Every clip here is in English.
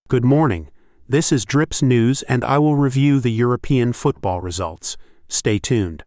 Good morning. This is Drips News and I will review the European football results. Stay tuned.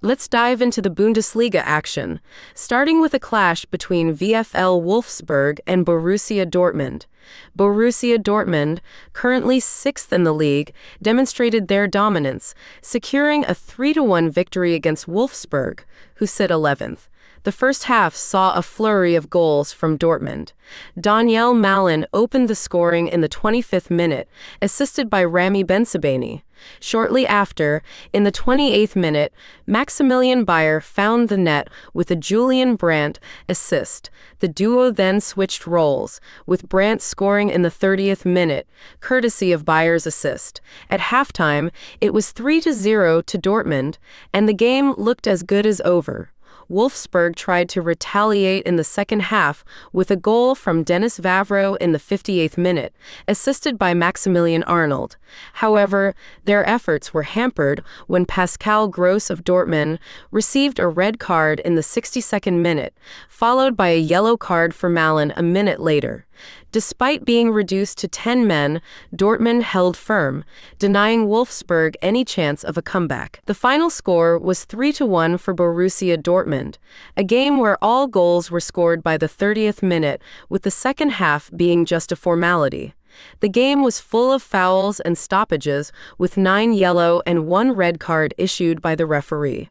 Let's dive into the Bundesliga action, starting with a clash between VfL Wolfsburg and Borussia Dortmund. Borussia Dortmund, currently 6th in the league, demonstrated their dominance, securing a 3-1 victory against Wolfsburg, who sit 11th. The first half saw a flurry of goals from Dortmund. Daniel Malin opened the scoring in the 25th minute, assisted by Rami Bensebaini. Shortly after, in the 28th minute, Maximilian Bayer found the net with a Julian Brandt assist. The duo then switched roles, with Brandt scoring in the 30th minute, courtesy of Bayer's assist. At halftime, it was 3-0 to Dortmund, and the game looked as good as over. Wolfsburg tried to retaliate in the second half with a goal from Dennis Vavro in the 58th minute, assisted by Maximilian Arnold. However, their efforts were hampered when Pascal Gross of Dortmund received a red card in the 62nd minute, followed by a yellow card for Malin a minute later. Despite being reduced to 10 men, Dortmund held firm, denying Wolfsburg any chance of a comeback. The final score was 3-1 for Borussia Dortmund, a game where all goals were scored by the 30th minute, with the second half being just a formality. The game was full of fouls and stoppages, with 9 yellow and 1 red card issued by the referee.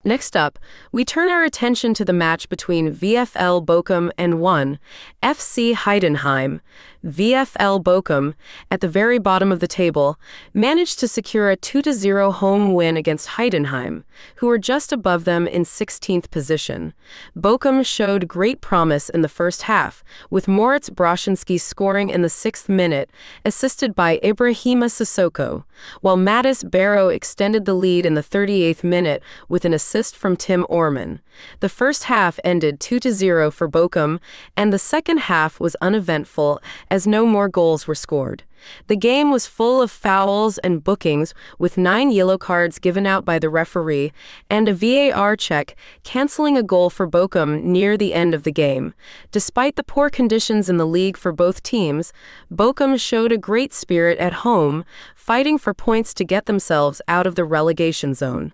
Next up, we turn our attention to the match between VfL Bochum and 1. FC Heidenheim. VfL Bochum, at the very bottom of the table, managed to secure a 2-0 home win against Heidenheim, who were just above them in 16th position. Bochum showed great promise in the first half, with Moritz Broszinski scoring in the 6th minute, assisted by Ibrahima Sissoko, while Mattis Barrow extended the lead in the 38th minute with an assist from Tim Orman. The first half ended 2-0 for Bochum, and the second half was uneventful as no more goals were scored. The game was full of fouls and bookings, with 9 yellow cards given out by the referee and a VAR check cancelling a goal for Bochum near the end of the game. Despite the poor conditions in the league for both teams, Bochum showed a great spirit at home, fighting for points to get themselves out of the relegation zone.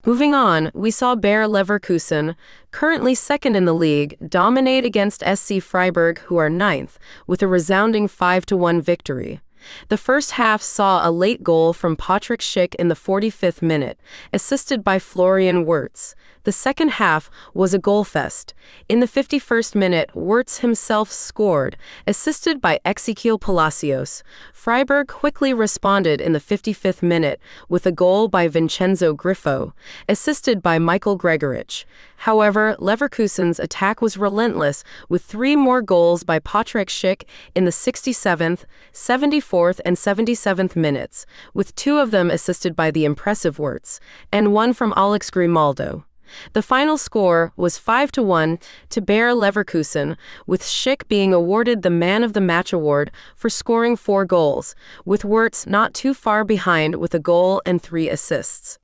Moving on, we saw Bayer Leverkusen, currently 2nd in the league, dominate against SC Freiburg, who are 9th, with a resounding 5-1 victory. The first half saw a late goal from Patrick Schick in the 45th minute, assisted by Florian Wirtz. The second half was a goal fest. In the 51st minute, Wirtz himself scored, assisted by Ezequiel Palacios. Freiburg quickly responded in the 55th minute with a goal by Vincenzo Griffo, assisted by Michael Gregorich. However, Leverkusen's attack was relentless, with 3 more goals by Patrick Schick in the 67th, 74th, and 77th minutes, with 2 of them assisted by the impressive Wirtz, and 1 from Alex Grimaldo. The final score was 5-1 to Bayer Leverkusen, with Schick being awarded the Man of the Match award for scoring 4 goals, with Wirtz not too far behind with a goal and 3 assists.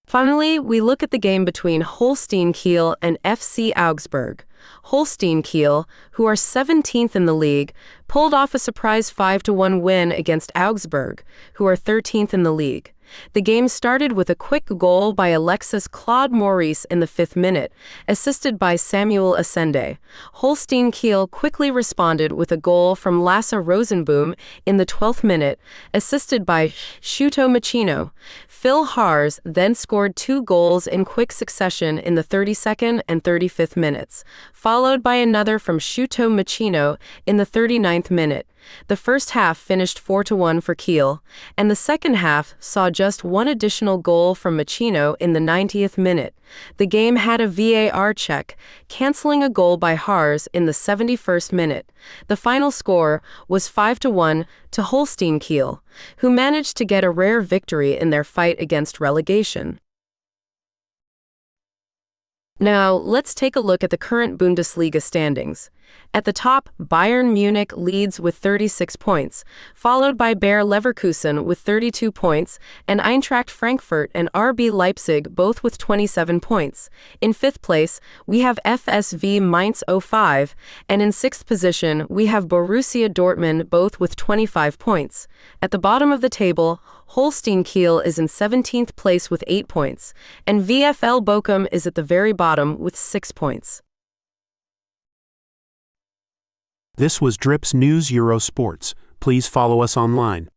Finally, we look at the game between Holstein Kiel and FC Augsburg. Holstein Kiel, who are 17th in the league, pulled off a surprise 5-1 win against Augsburg, who are 13th in the league. The game started with a quick goal by Alexis Claude Maurice in the 5th minute, assisted by Samuel Asende. Holstein Kiel quickly responded with a goal from Lasse Rosenboom in the 12th minute, assisted by Shuto Machino. Phil Haars then scored 2 goals in quick succession in the 32nd and 35th minutes, followed by another from Shuto Machino in the 39th minute. The first half finished 4-1 for Kiel, and the second half saw just 1 additional goal from Machino in the 90th minute. The game had a VAR check, cancelling a goal by Haars in the 71st minute. The final score was 5-1 to Holstein Kiel, who managed to get a rare victory in their fight against relegation. Now, let's take a look at the current Bundesliga standings. At the top, Bayern Munich leads with 36 points, followed by Bayer Leverkusen with 32 points, and Eintracht Frankfurt and RB Leipzig both with 27 points. In fifth place, we have FSV Mainz 05, and in sixth position, we have Borussia Dortmund both with 25 points. At the bottom of the table, Holstein Kiel is in 17th place with 8 points, and VfL Bochum is at the very bottom with 6 points. This was Drips News Euro Sports. Please follow us online.